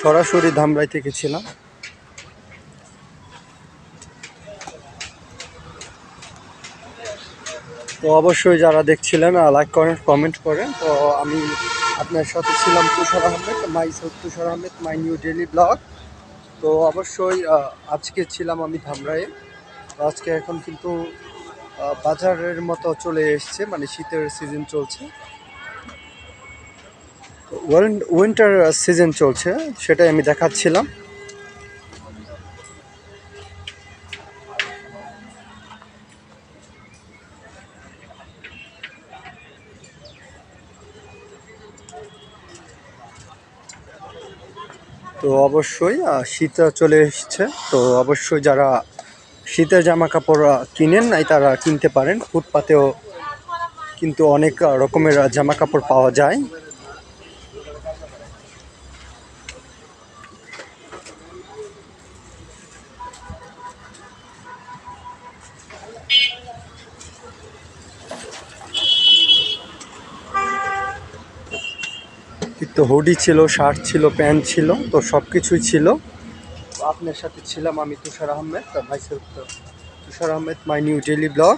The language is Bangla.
সরাসরি ধামরাই থেকে ছিলাম। তো অবশ্যই যারা দেখছিলেন লাইক করেন, কমেন্ট করেন। তো আমি আপনার সাথে ছিলাম Tushar Ahmed, Tushar Ahmed, my new daily blog. তো অবশ্যই আজকে ছিলাম আমি ধামরাইয়ে। তো আজকে এখন কিন্তু বাজারের মতো চলে এসছে, মানে শীতের সিজন চলছে, উইন্টার সিজন চলছে, সেটাই আমি দেখাচ্ছিলাম। তো অবশ্যই শীত চলে এসছে। তো অবশ্যই যারা শীতের জামা কাপড় কিনেন নাই তারা কিনতে পারেন। ফুটপাতেও কিন্তু অনেক রকমের জামা কাপড় পাওয়া যায়। তো হুডি ছিল, শার্ট ছিল, প্যান্ট ছিল, তো সব কিছুই ছিল। আপনার সাথে ছিলাম আমি Tushar Ahmed, Tushar Ahmed, my new daily blog.